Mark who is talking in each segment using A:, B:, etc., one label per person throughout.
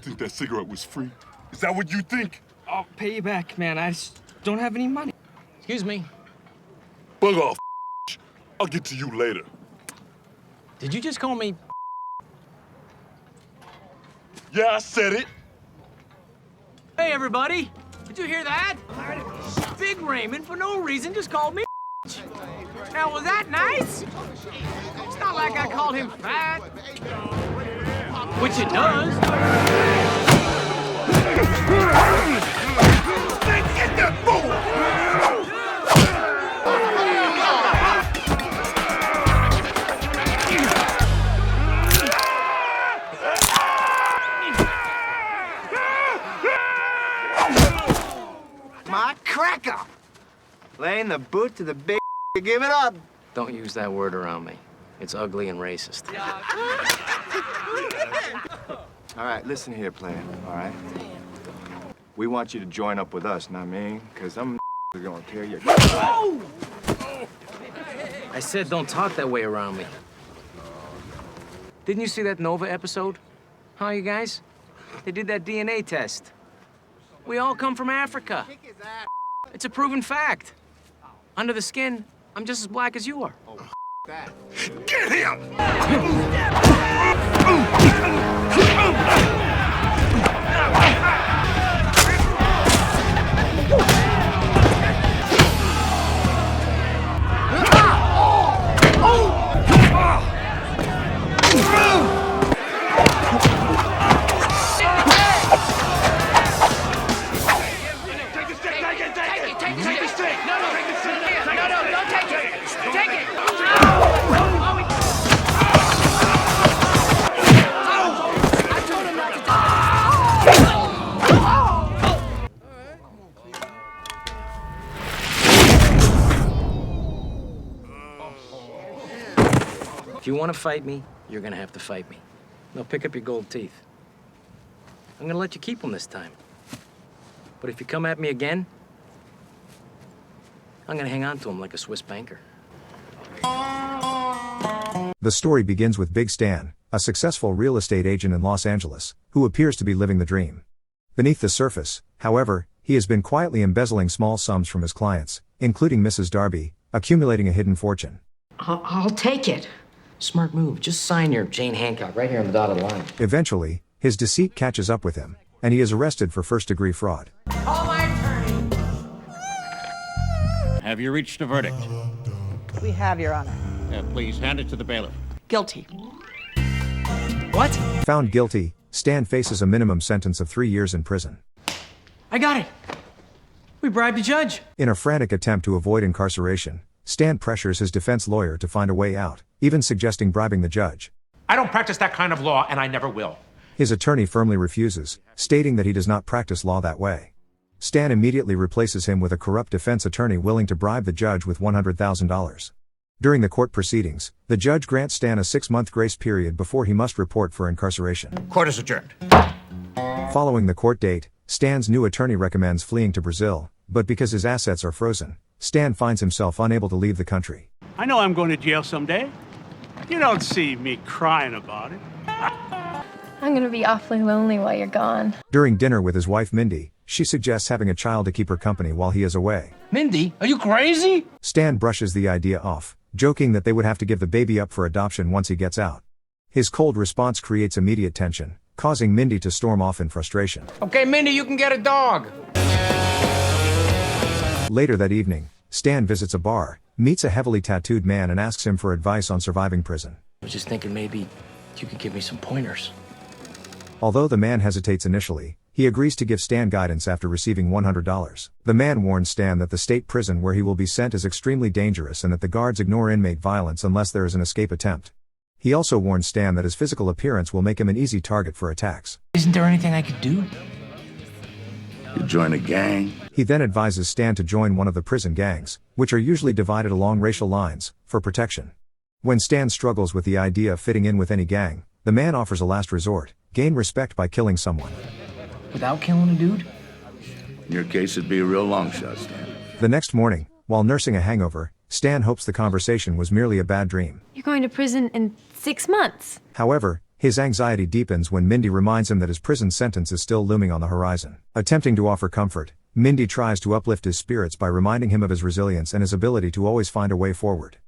A: think that cigarette was free? Is that what you think?
B: I'll pay you back, man. I just don't have any money.
C: Excuse me.
A: Bug off. I'll get to you later.
C: Did you just call me?
A: Yeah, I said it.
C: Hey, everybody. Did you hear that? Big Raymond, for no reason, just called me. Now, was that nice? It's not like I called him fat. Which it does.
A: Get that fool!
D: My cracker! Laying the boot to the big give it up.
C: Don't use that word around me. It's ugly and racist.
D: All right, listen here, player, all right? We want you to join up with us, know what I mean? Because I'm gonna tear you.
C: I said don't talk that way around me. Didn't you see that Nova episode? Huh, you guys? They did that DNA test. We all come from Africa. It's a proven fact. Under the skin, I'm just as black as you are.
A: Get him!
C: If you want to fight me, you're gonna have to fight me. Now pick up your gold teeth. I'm gonna let you keep them this time. But if you come at me again, I'm gonna hang on to them like a Swiss banker.
E: The story begins with Big Stan, a successful real estate agent in Los Angeles, who appears to be living the dream. Beneath the surface, however, he has been quietly embezzling small sums from his clients, including Mrs. Darby, accumulating a hidden fortune.
F: I'll take it.
C: Smart move. Just sign your Jane Hancock right here on the dotted line.
E: Eventually, his deceit catches up with him, and he is arrested for first-degree fraud.
F: Call my attorney.
G: Have you reached a verdict?
H: We have, Your Honor.
G: Please hand it to the bailiff.
F: Guilty.
C: What?
E: Found guilty, Stan faces a minimum sentence of 3 years in prison.
C: I got it. We bribed a judge.
E: In a frantic attempt to avoid incarceration, Stan pressures his defense lawyer to find a way out, even suggesting bribing the judge.
I: I don't practice that kind of law, and I never will.
E: His attorney firmly refuses, stating that he does not practice law that way. Stan immediately replaces him with a corrupt defense attorney willing to bribe the judge with $100,000. During the court proceedings, the judge grants Stan a 6-month grace period before he must report for incarceration.
G: Court is adjourned.
E: Following the court date, Stan's new attorney recommends fleeing to Brazil, but because his assets are frozen, Stan finds himself unable to leave the country.
J: I know I'm going to jail someday. You don't see me crying about it.
K: I'm gonna be awfully lonely while you're gone.
E: During dinner with his wife Mindy, she suggests having a child to keep her company while he is away.
C: Mindy, are you crazy?
E: Stan brushes the idea off, joking that they would have to give the baby up for adoption once he gets out. His cold response creates immediate tension, causing Mindy to storm off in frustration.
C: Okay, Mindy, you can get a dog.
E: Later that evening, Stan visits a bar, meets a heavily tattooed man and asks him for advice on surviving prison.
C: I was just thinking maybe you could give me some pointers.
E: Although the man hesitates initially, he agrees to give Stan guidance after receiving $100. The man warns Stan that the state prison where he will be sent is extremely dangerous and that the guards ignore inmate violence unless there is an escape attempt. He also warns Stan that his physical appearance will make him an easy target for attacks.
C: Isn't there anything I could do?
A: You join a gang?
E: He then advises Stan to join one of the prison gangs, which are usually divided along racial lines, for protection. When Stan struggles with the idea of fitting in with any gang, the man offers a last resort: gain respect by killing someone.
C: Without killing a dude?
A: In your case, it'd be a real long shot, Stan.
E: The next morning, while nursing a hangover, Stan hopes the conversation was merely a bad dream.
K: You're going to prison in 6 months.
E: However, His anxiety deepens when Mindy reminds him that his prison sentence is still looming on the horizon. Attempting to offer comfort, Mindy tries to uplift his spirits by reminding him of his resilience and his ability to always find a way forward.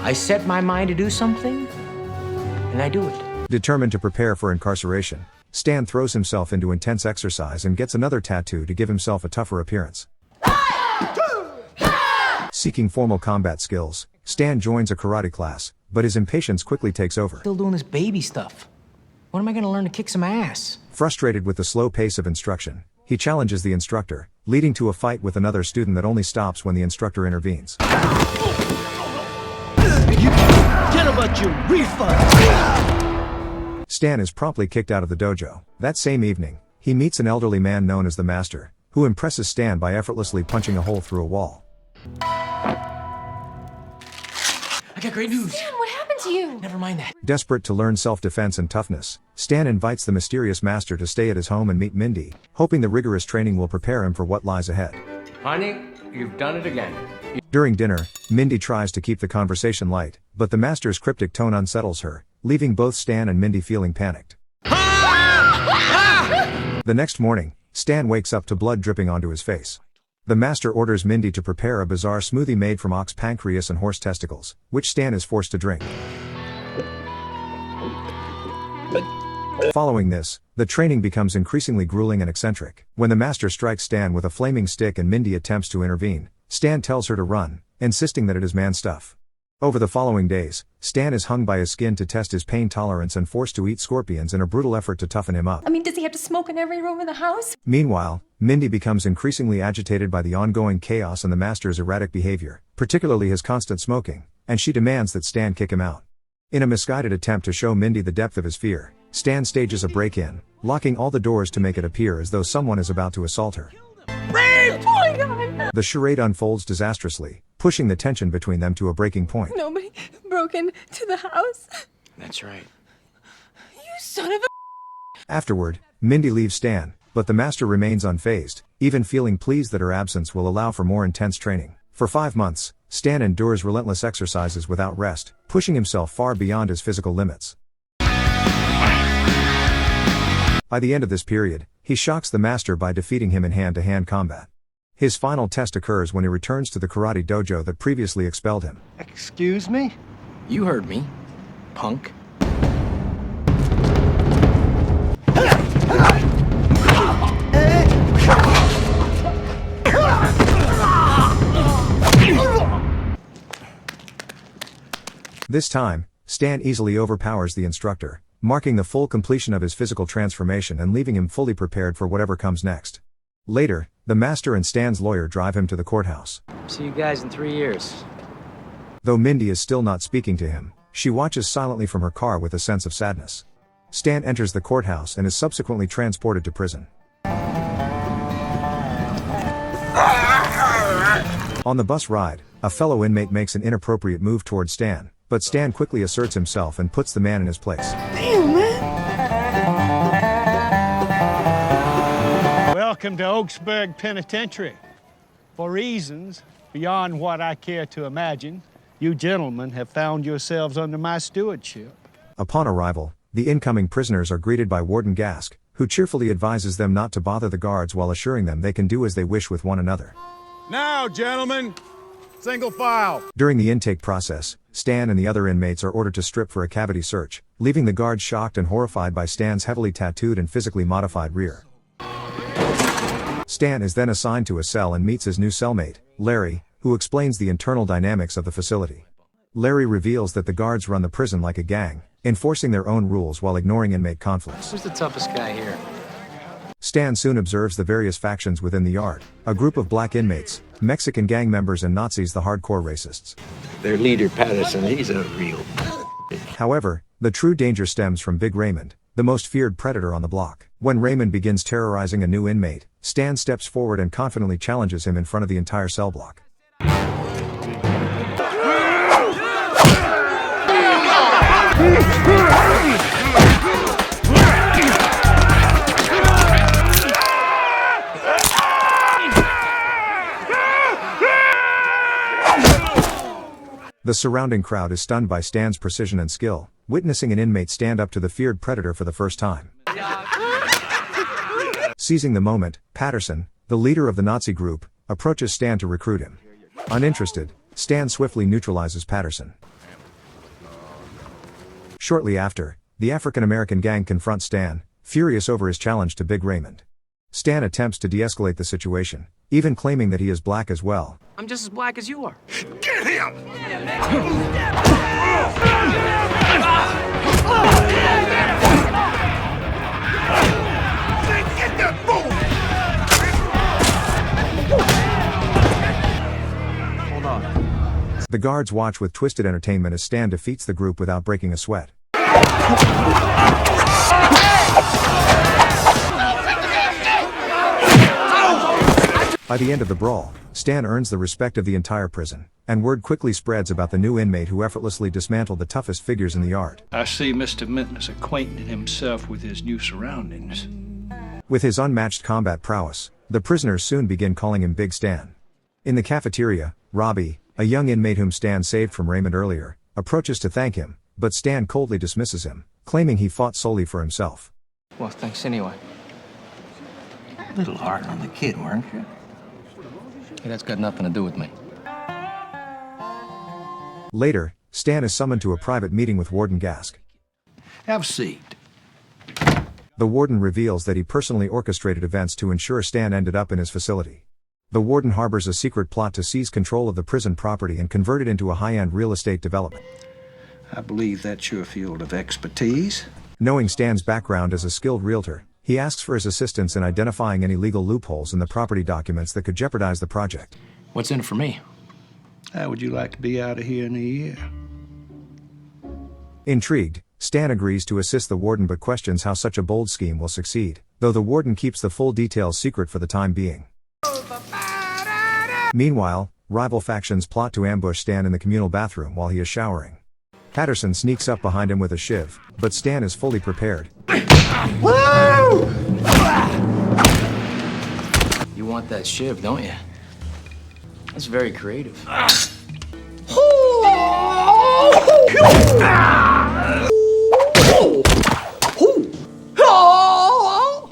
C: I set my mind to do something, and I do it.
E: Determined to prepare for incarceration, Stan throws himself into intense exercise and gets another tattoo to give himself a tougher appearance. Seeking formal combat skills, Stan joins a karate class, but his impatience quickly takes over.
C: Still doing this baby stuff. When am I gonna learn to kick some ass?
E: Frustrated with the slow pace of instruction, he challenges the instructor, leading to a fight with another student that only stops when the instructor intervenes.
C: Forget about your refund!
E: Stan is promptly kicked out of the dojo. That same evening, he meets an elderly man known as the Master, who impresses Stan by effortlessly punching a hole through a wall.
C: I got great news.
K: Stan, what happened to you?
C: Never mind that.
E: Desperate to learn self-defense and toughness, Stan invites the mysterious Master to stay at his home and meet Mindy, hoping the rigorous training will prepare him for what lies ahead.
C: Honey, you've done it again.
E: During dinner, Mindy tries to keep the conversation light, but the Master's cryptic tone unsettles her, leaving both Stan and Mindy feeling panicked. The next morning, Stan wakes up to blood dripping onto his face. The Master orders Mindy to prepare a bizarre smoothie made from ox pancreas and horse testicles, which Stan is forced to drink. Following this, the training becomes increasingly grueling and eccentric. When the Master strikes Stan with a flaming stick and Mindy attempts to intervene, Stan tells her to run, insisting that it is man stuff. Over the following days, Stan is hung by his skin to test his pain tolerance and forced to eat scorpions in a brutal effort to toughen him up.
K: I mean, does he have to smoke in every room in the house?
E: Meanwhile, Mindy becomes increasingly agitated by the ongoing chaos and the Master's erratic behavior, particularly his constant smoking, and she demands that Stan kick him out. In a misguided attempt to show Mindy the depth of his fear, Stan stages a break-in, locking all the doors to make it appear as though someone is about to assault her.
K: Oh my God!
E: The charade unfolds disastrously, pushing the tension between them to a breaking point.
K: Nobody broke into the house.
C: That's right.
K: You son of a...
E: Afterward, Mindy leaves Stan, but the Master remains unfazed, even feeling pleased that her absence will allow for more intense training. For 5 months, Stan endures relentless exercises without rest, pushing himself far beyond his physical limits. By the end of this period, he shocks the Master by defeating him in hand-to-hand combat. His final test occurs when he returns to the karate dojo that previously expelled him.
D: Excuse me?
C: You heard me, punk.
E: This time, Stan easily overpowers the instructor, marking the full completion of his physical transformation and leaving him fully prepared for whatever comes next. Later, the Master and Stan's lawyer drive him to the courthouse.
C: See you guys in 3 years.
E: Though Mindy is still not speaking to him, she watches silently from her car with a sense of sadness. Stan enters the courthouse and is subsequently transported to prison. On the bus ride, a fellow inmate makes an inappropriate move towards Stan, but Stan quickly asserts himself and puts the man in his place.
K: Damn, man!
J: Welcome to Oaksburg Penitentiary. For reasons beyond what I care to imagine, you gentlemen have found yourselves under my stewardship.
E: Upon arrival, the incoming prisoners are greeted by Warden Gask, who cheerfully advises them not to bother the guards while assuring them they can do as they wish with one another.
A: Now, gentlemen, single file.
E: During the intake process, Stan and the other inmates are ordered to strip for a cavity search, leaving the guards shocked and horrified by Stan's heavily tattooed and physically modified rear. Stan is then assigned to a cell and meets his new cellmate, Larry, who explains the internal dynamics of the facility. Larry reveals that the guards run the prison like a gang, enforcing their own rules while ignoring inmate conflicts.
C: Who's the toughest guy here?
E: Stan soon observes the various factions within the yard, a group of black inmates, Mexican gang members and Nazis, the hardcore racists.
G: Their leader, Patterson, he's a real...
E: However, the true danger stems from Big Raymond, the most feared predator on the block. When Raymond begins terrorizing a new inmate, Stan steps forward and confidently challenges him in front of the entire cell block. The surrounding crowd is stunned by Stan's precision and skill, witnessing an inmate stand up to the feared predator for the first time. Seizing the moment, Patterson, the leader of the Nazi group, approaches Stan to recruit him. Uninterested, Stan swiftly neutralizes Patterson. Shortly after, the African-American gang confronts Stan, furious over his challenge to Big Raymond. Stan attempts to de-escalate the situation, even claiming that he is black as well.
C: I'm just as black as you are.
A: Get him! Get that fool!
C: Hold on.
E: The guards watch with twisted entertainment as Stan defeats the group without breaking a sweat. By the end of the brawl, Stan earns the respect of the entire prison, and word quickly spreads about the new inmate who effortlessly dismantled the toughest figures in the yard.
J: I see Mr. Minton has acquainted himself with his new surroundings.
E: With his unmatched combat prowess, the prisoners soon begin calling him Big Stan. In the cafeteria, Robbie, a young inmate whom Stan saved from Raymond earlier, approaches to thank him, but Stan coldly dismisses him, claiming he fought solely for himself.
B: Well, thanks anyway.
G: A little hard on the kid, weren't you?
B: Hey, that's got nothing to do with me.
E: Later, Stan is summoned to a private meeting with Warden Gask.
G: Have a seat.
E: The warden reveals that he personally orchestrated events to ensure Stan ended up in his facility. The warden harbors a secret plot to seize control of the prison property and convert it into a high-end real estate development.
G: I believe that's your field of expertise.
E: Knowing Stan's background as a skilled realtor, he asks for his assistance in identifying any legal loopholes in the property documents that could jeopardize the project.
B: What's in it for me?
G: How would you like to be out of here in a year?
E: Intrigued, Stan agrees to assist the warden but questions how such a bold scheme will succeed, though the warden keeps the full details secret for the time being. Meanwhile, rival factions plot to ambush Stan in the communal bathroom while he is showering. Patterson sneaks up behind him with a shiv, but Stan is fully prepared.
B: You want that shiv, don't you? That's very creative.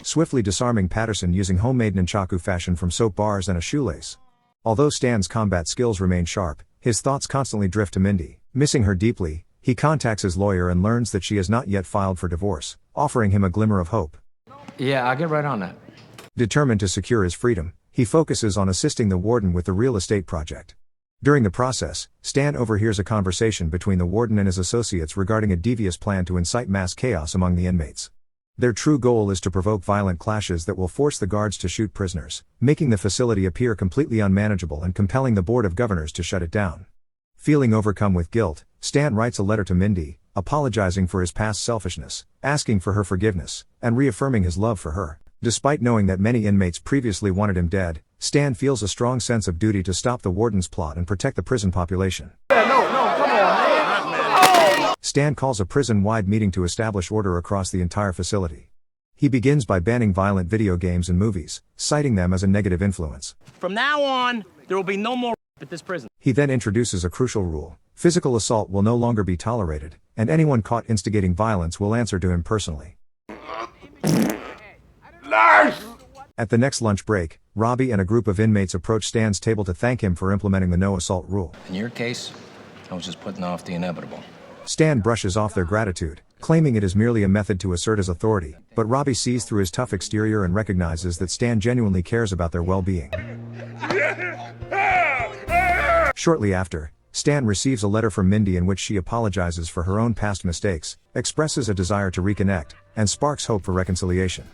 E: Swiftly disarming Patterson using homemade nunchaku fashion from soap bars and a shoelace. Although Stan's combat skills remain sharp, his thoughts constantly drift to Mindy. Missing her deeply, he contacts his lawyer and learns that she has not yet filed for divorce, offering him a glimmer of hope.
B: Yeah, I'll get right on that.
E: Determined to secure his freedom, he focuses on assisting the warden with the real estate project. During the process, Stan overhears a conversation between the warden and his associates regarding a devious plan to incite mass chaos among the inmates. Their true goal is to provoke violent clashes that will force the guards to shoot prisoners, making the facility appear completely unmanageable and compelling the Board of Governors to shut it down. Feeling overcome with guilt, Stan writes a letter to Mindy, apologizing for his past selfishness, asking for her forgiveness, and reaffirming his love for her. Despite knowing that many inmates previously wanted him dead, Stan feels a strong sense of duty to stop the warden's plot and protect the prison population. Stan calls a prison-wide meeting to establish order across the entire facility. He begins by banning violent video games and movies, citing them as a negative influence.
C: From now on, there will be no more at this prison.
E: He then introduces a crucial rule: physical assault will no longer be tolerated, and anyone caught instigating violence will answer to him personally. At the next lunch break, Robbie and a group of inmates approach Stan's table to thank him for implementing the no-assault rule.
B: In your case, I was just putting off the inevitable.
E: Stan brushes off their gratitude, claiming it is merely a method to assert his authority, but Robbie sees through his tough exterior and recognizes that Stan genuinely cares about their well-being. Shortly after, Stan receives a letter from Mindy in which she apologizes for her own past mistakes, expresses a desire to reconnect, and sparks hope for reconciliation.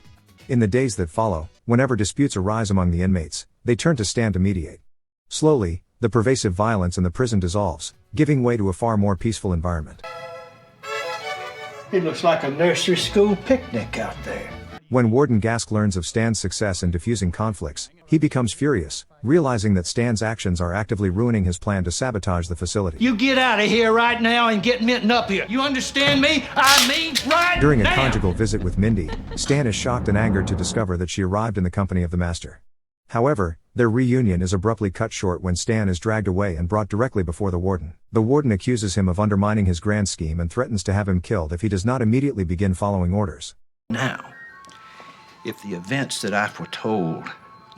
E: In the days that follow, whenever disputes arise among the inmates, they turn to Stan to mediate. Slowly, the pervasive violence in the prison dissolves, giving way to a far more peaceful environment.
J: It looks like a nursery school picnic out there.
E: When Warden Gask learns of Stan's success in diffusing conflicts, he becomes furious, realizing that Stan's actions are actively ruining his plan to sabotage the facility.
J: You get out of here right now and get Minton up here. You understand me? I mean right now!
E: During a conjugal visit with Mindy, Stan is shocked and angered to discover that she arrived in the company of the master. However, their reunion is abruptly cut short when Stan is dragged away and brought directly before the warden. The warden accuses him of undermining his grand scheme and threatens to have him killed if he does not immediately begin following orders.
G: Now, if the events that I foretold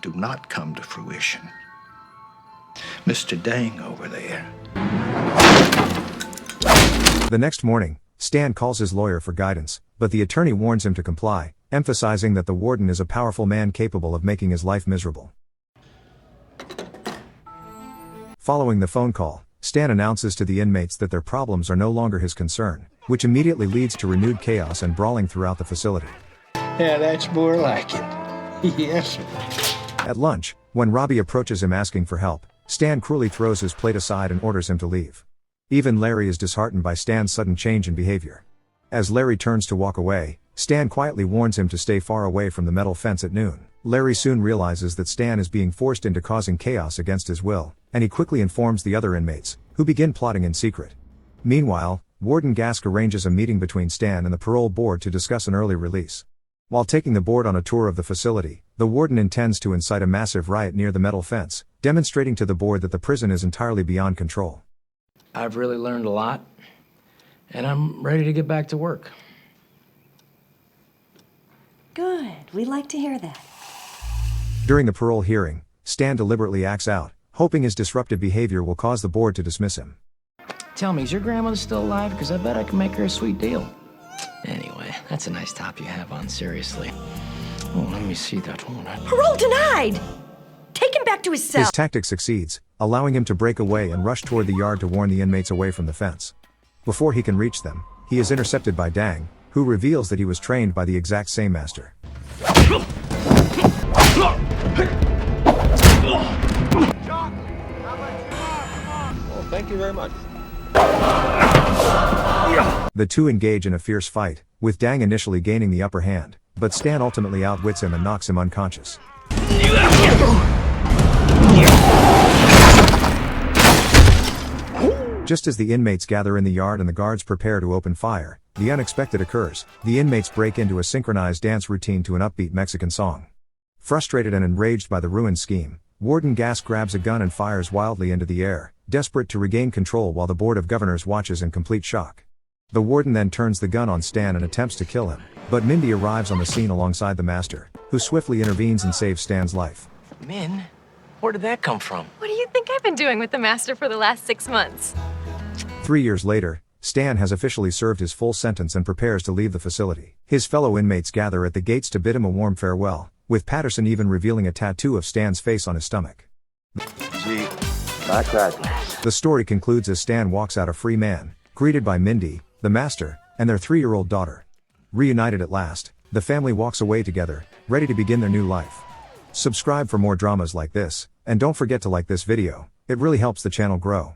G: do not come to fruition, Mr. Dang over there.
E: The next morning, Stan calls his lawyer for guidance, but the attorney warns him to comply, emphasizing that the warden is a powerful man capable of making his life miserable. Following the phone call, Stan announces to the inmates that their problems are no longer his concern, which immediately leads to renewed chaos and brawling throughout the facility.
J: Yeah, that's more like it. Yes, sir.
E: At lunch, when Robbie approaches him asking for help, Stan cruelly throws his plate aside and orders him to leave. Even Larry is disheartened by Stan's sudden change in behavior. As Larry turns to walk away, Stan quietly warns him to stay far away from the metal fence at noon. Larry soon realizes that Stan is being forced into causing chaos against his will, and he quickly informs the other inmates, who begin plotting in secret. Meanwhile, Warden Gask arranges a meeting between Stan and the parole board to discuss an early release. While taking the board on a tour of the facility, the warden intends to incite a massive riot near the metal fence, demonstrating to the board that the prison is entirely beyond control.
B: I've really learned a lot, and I'm ready to get back to work.
F: Good. We'd like to hear that.
E: During the parole hearing, Stan deliberately acts out, hoping his disruptive behavior will cause the board to dismiss him.
B: Tell me, is your grandmother still alive? Because I bet I can make her a sweet deal. Anyway, that's a nice top you have on, seriously. Oh, let me see that one.
F: Parole denied! Take him back to his cell.
E: His tactic succeeds, allowing him to break away and rush toward the yard to warn the inmates away from the fence. Before he can reach them, he is intercepted by Dang, who reveals that he was trained by the exact same master.
G: Well, thank you very much.
E: The two engage in a fierce fight, with Dang initially gaining the upper hand, but Stan ultimately outwits him and knocks him unconscious. Just as the inmates gather in the yard and the guards prepare to open fire, the unexpected occurs. The inmates break into a synchronized dance routine to an upbeat Mexican song. Frustrated and enraged by the ruined scheme, Warden Gask grabs a gun and fires wildly into the air, desperate to regain control while the Board of Governors watches in complete shock. The warden then turns the gun on Stan and attempts to kill him, but Mindy arrives on the scene alongside the master, who swiftly intervenes and saves Stan's life.
B: Min, where did that come from?
K: What do you think I've been doing with the master for the last 6 months?
E: 3 years later, Stan has officially served his full sentence and prepares to leave the facility. His fellow inmates gather at the gates to bid him a warm farewell, with Patterson even revealing a tattoo of Stan's face on his stomach.
G: Gee, not that.
E: The story concludes as Stan walks out a free man, greeted by Mindy, the master, and their 3-year-old daughter. Reunited at last, the family walks away together, ready to begin their new life. Subscribe for more dramas like this, and don't forget to like this video, it really helps the channel grow.